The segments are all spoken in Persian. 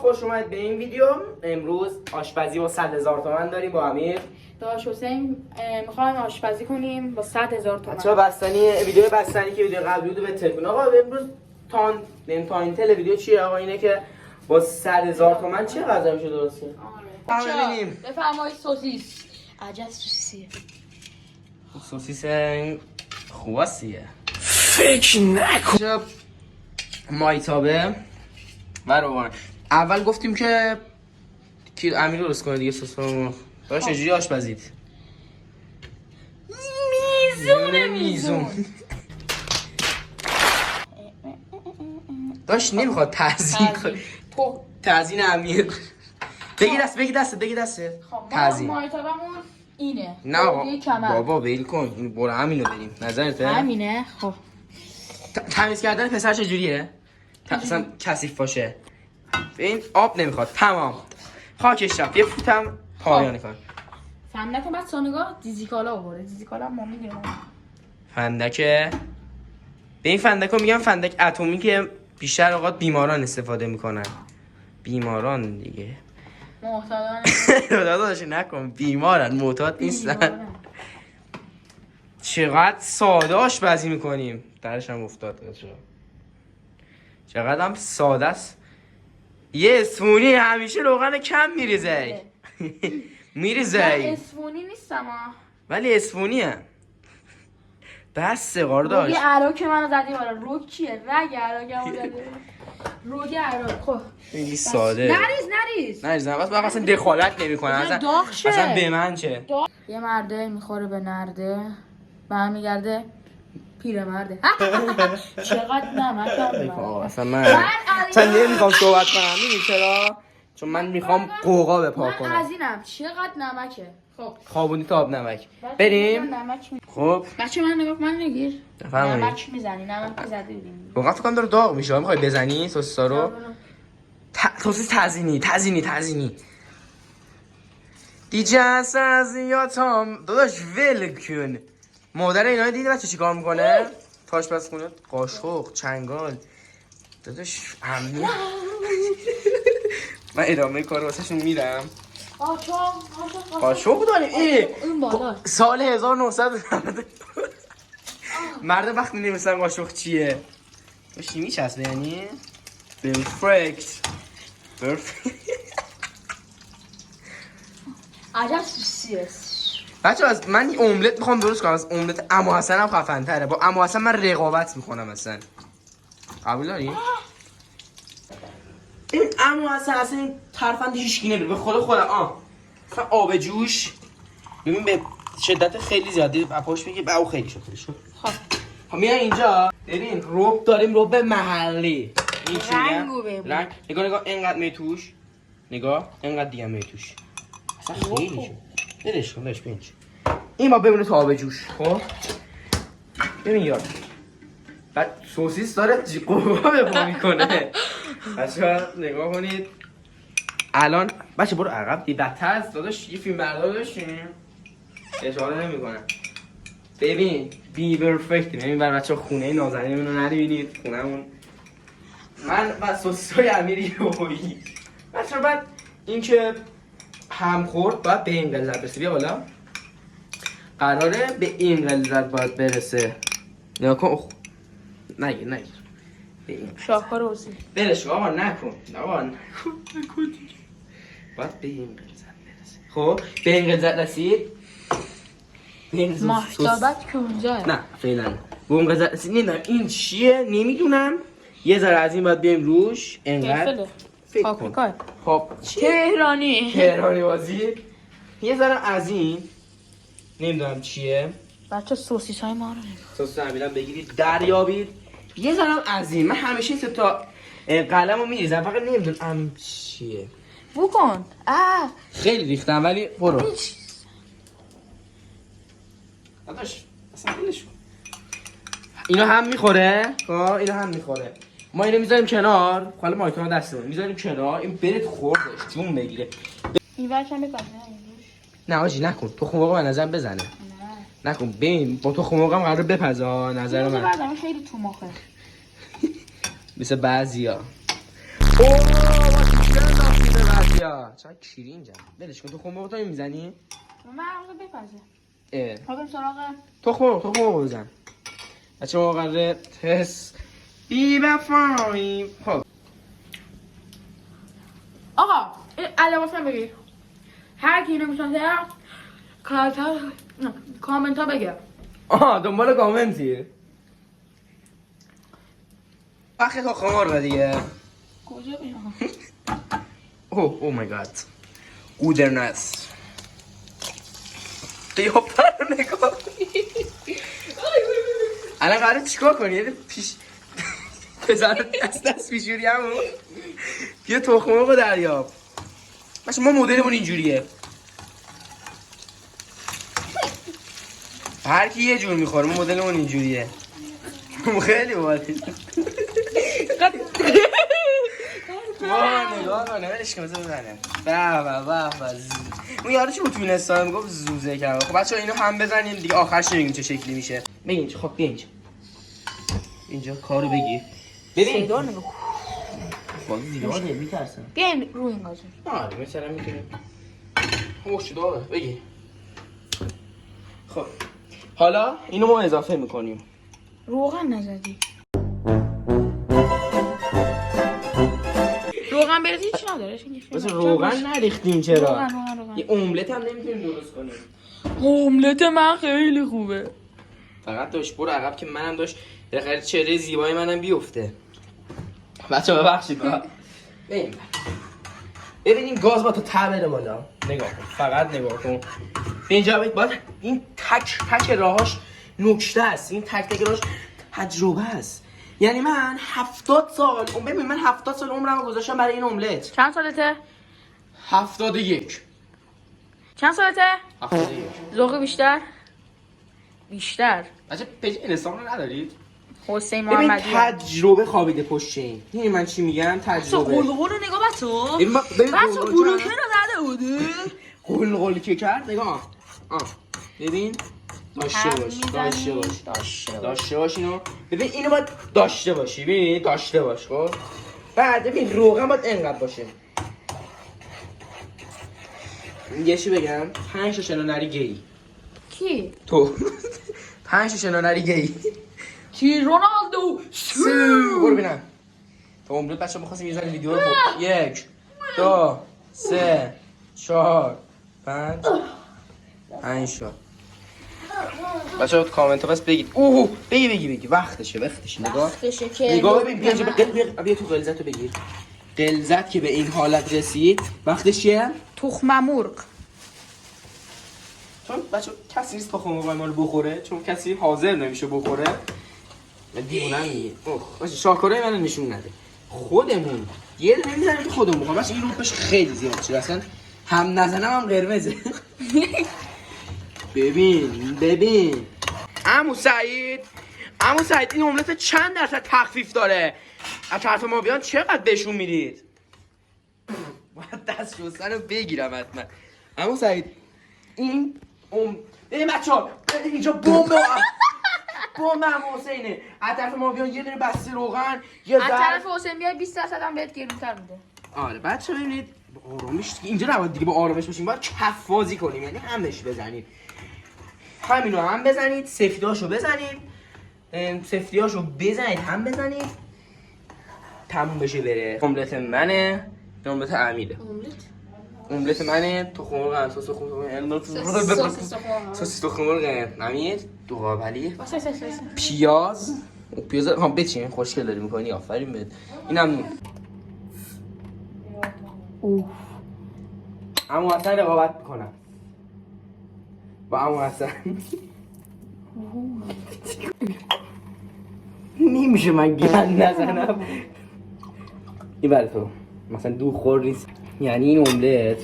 خوش اومد به این ویدیو. امروز آشپزی با 100,000 تومان داریم با امیر. داش حسین میخوایم آشپزی کنیم با 100,000 تومان. بچه‌ها بستنی ویدیو بستنی که ویدیو قبلی بود به تکون. آقا امروز تاینتل ویدیو چیه آقا؟ اینه که با 100,000 تومان چه غذا میشه درست کنیم؟ آره. ببینیم. بفرمایید سوسیس. عجب سوسیسیه. سوسیس خواسیه. فکر نکن. مایتابه و روغن. اول گفتیم که امیر درست کنه دیگه سسمو. باشه چجوری آشپزید؟ میزون داشت نمیخواد تزیین کنه. تزیین امیر. بگی دست تزیین مایتابمون اینه. نه بابا ول کن. این برو همینو بریم. نظرته؟ همینه. خب تمیز کردن پسر چجوریه؟ اصلا کثیف باشه. این آب نمیخواد. تمام. خاکش رفت. یه فوتم پایانی کن. فندک بعد سانگاه دیزیکالا آورده. دیزیکالا ما میگیم. فندک به این فندکو میگن فندک اتمی که بیشتر اوقات بیماران استفاده میکنن. بیماران دیگه. معتادان. داداش نکن. بیمارن، معتاد نیستن. چقدر ساده آشپزی میکنیم. درش هم افتاد. چقدر هم ساده است. یه اسفونی همیشه روغن کم میریزه. میریزه. اسفونی نیستم ولی اسفونیه. بس قارداش. روگ عراق منو زدی بالا. روگ چیه؟ رگ عراقمو زدی. روگ عراق. خب خیلی ساده. نریز. من اصلا دخالت نمیکنم. اصلا به من چه؟ یه مرده میخوره به نرده. برمیگرده پیرمرده. چقدر نمک اصلا من نمیخوام صحبت کنم. میدونی چرا؟ چون من میخوام قوقا بپا کنم. من از اینم چقدر نمکه. خب خوابونی تا آب نمک. بریم. خب بچه من نگیر. بفرمایید. نمک میزنی. نمک میزدی بودیم. واقعا فکر کنم داره داغ میشه. میخوای بزنی سوسیسا رو؟ سوسیس تزیینی. دیجه عزیزاتم داداش ول کن. مادر اینا دیدی بچه چیکار میکنه؟ تاش بس خونه قاشق چنگال. داداش امیر من ادامه کار واسهشون میرم. قاشق داریم. این بالا سال 1990 مردم وقتی نمیستن قاشق چیه؟ چی میچسبه یعنی؟ پرفکت. عجب سوسیه. بچه از من این املت میخوام درست کنم. از املت عمو حسن هم خفن تره. با عمو حسن من رقابت میکنم اصلا. قبول داری؟ این عمو حسن اصلا این ترفند هیچکی نمیره. به خودم اصلا آب جوش ببین به شدت خیلی زیادی پاش میگه او خیلی شد. خب میای اینجا ببین رب داریم. رب محلی. این چیه؟ رنگ. نگاه اینقدر می توش. نگاه اینقدر دیگه می توش. اصلا خیلی شد. برش کن بینج. این با بمونه تا آب جوش. خب ببین یار بعد سوسیس داره قوقا بپا میکنه. بچه نگاه کنید الان. بچه برو عقب دی بدتر از داداش. یه فیلم بردار داشتیم اشاره نمی کنم. ببین بی پرفکت. ببین بر بچه خونه نازنین رو نبینید. خونهمون من و سوسیس های امیری هویی. بچه بعد این که هم خورد باید به این قلت برسه. بیا بالا. قراره به این قلت باید برسه. نگاه کن. نگیر شاهکار اوزی برش آقا نکن باید به این قلت برسه. خب به این قلت رسید. محتابت که اونجا نه فعلا به اون قلت رسید. نمیدونم این چیه نمیدونم. یه ذره از این باید بیم روش انقدر فکر کن. خب تهرانی بازی. یه ذره از این نمیدونم چیه. بچه سوسیس های ما رو سوسیس امیرم بگیرید دریابید. یه ذره از این. من همیشه این تا قلم رو میریزم فقط نمیدونم چیه. بکن. خیلی ریختم ولی برو داداش اصلا بلش کن. اینا هم میخوره. اینا هم میخوره. ما اینو میذاریم کنار. حالا مایکرو دستمون میذاریم کنار. این برید خوردش جون بگیره. این ورشم بکنه. نه آجی نکن. تو خماقه من نظر بزنه. نکن ببین با تو خماقه هم قرار بپزا نظر من. بعدم خیلی تو مخه. مثل بعضیا. اوه بیا چقدر کیری اینجا ولش کن. تخم مرغ تو میزنی؟ من عقل بپزه اه خواهیم سراغ تخم مرغ بزن بچه ما قراره تست بی بفاییم. خب آقا این علامت بگیر هر کی اینو میشناسه کامنت ها بگه. دنبال کامنتی بخی تخم مرغ دیگه. کجا بیام او مای گاد گودرنس قیافه رو نگاه الان قراره چیکار کنی؟ یه پیش پسر دست پیشوری همون بیا تخم مرغ دریاب. باشه ما مدلمون اینجوریه هر کی یه جور میخوره. ما مدلمون اینجوریه خیلی باحالی. نگاه کنه ولش کن بذار بزنه. به اون یارو چی بود تو اینستا میگفت زوزه کرد. خب بچه‌ها اینو هم بزنیم دیگه آخرش نمیگیم چه شکلی میشه. بگین خب بیا اینجا کارو بگیر. ببین صدا نگاه بازی زیاده میترسم. بیاین روی این گازه. آره مثلا میتونیم خوش داره بگی. خب حالا اینو ما اضافه میکنیم. روغن نزدی روغن بریزی هیچ نداره. مثلا روغن نریختیم چرا؟ روغن یه املت هم نمیتونیم درست کنیم. املت من خیلی خوبه. فقط داشت برو عقب که منم داشت بالاخره چهره زیبای منم بیفته. بچه‌ها ببخشید ببینیم گاز با تو بره بالا. نگاه کن فقط نگاه کن. به اینجا باید این تک راهاش نکته است. این تک راهاش تجربه است. یعنی من 70 سال ببین من 70 سال عمرمو گذاشتم برای این املت. چند سالته؟ 71. چند سالته؟ 71. ذوق بیشتر بچه پیج اینستاگرام رو ندارید؟ حسین ببین محمدی تجربه خوابیده پشت این. دیدی من چی میگم؟ تجربه. قلقل رو نگاه بچه ببین بروکه رو زده بوده. قلقل که کرد نگاه. ببین داشته باش اینو. ببین اینو باید داشته باشی. ببین داشته باش. خب بعد ببین روغن باید اینقدر باشه. یه چی بگم 5 تا شنونری گی. کی؟ تو 5 تا شنونری گی. کی؟ رونالدو. برو ببینم. تو امروز بچه‌ها می‌خواستیم یه ذره ویدیو رو 1 2 3 4 5 تا بچه‌ها تو کامنت ها بس بگید. بگی وقتشه نگاه. نگاه ببین بیا تو غلظت رو بگیر. غلظت که به این حالت رسید وقتش چیه؟ تخم مرغ. چون بچه کسی نیست تخم مرغ ما رو بخوره چون کسی حاضر نمیشه بخوره. من دیوونم میگه. باشه شاکرای منو نشون نده. خودمون یه دونه میزنیم تو خودمون بخوام. بس این روپش خیلی زیاد شده اصلا هم نزنم هم قرمزه. ببین عمو سعید این املت چند درصد تخفیف داره؟ از طرف ما بیان چقدر بهشون میدید؟ باید دست شستن رو بگیرم حتما. عمو سعید این ببین بچه‌ها اینجا بمب عمو حسینه. از طرف ما بیان یه دونه بسته روغن یه از طرف حسین بیای 20% هم بهت گرونتر میده. آره بچه‌ها ببینید آرامش اینجا نباید دیگه با آرامش باشیم. باید کف بازی کنیم یعنی همش بزنید. همینو هم بزنید سفیداشو بزنید هم بزنید تموم بشه بره. املت منه املت امیره. املت منه تخم مرغ سس تخم مرغ امیر دو قابلی پیاز هم بچین خوشگل داری میکنی آفرین بهت. اینم عمو حسن رقابت میکنم با عمو حسن. نمیشه من گند نزنم. این برای تو مثلا دو خور نیست. یعنی این املت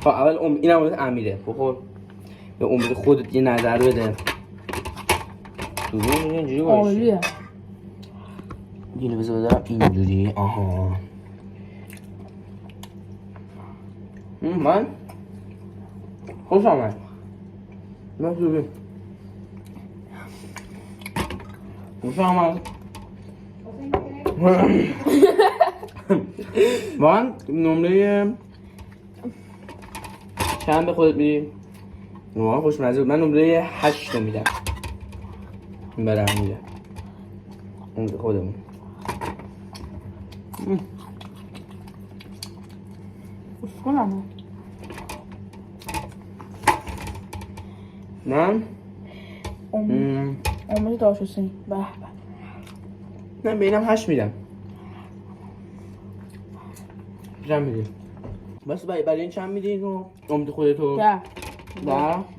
اول این املت امیره. بخور به املت خودت یه نظر بده. دوباره اینجوری باشه عالیه. اینو بذار بدارم اینجوری. آها من خوش آمد. من خوبه خوش آمد. من نمره چند به خودت میدی؟ واقعا خوشمزه بود. من نمره 8 میدم. برام میده. اون به خودمون. کنم من امید داشت حسین به به من به اینم 8 میدم. چند میدی؟ بس برای این چند میدی تو؟ امید خودتو؟ 10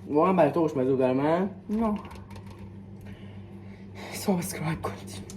واقعا برای تو خوشمزه بود. برای من نه سابسکرایب کنید.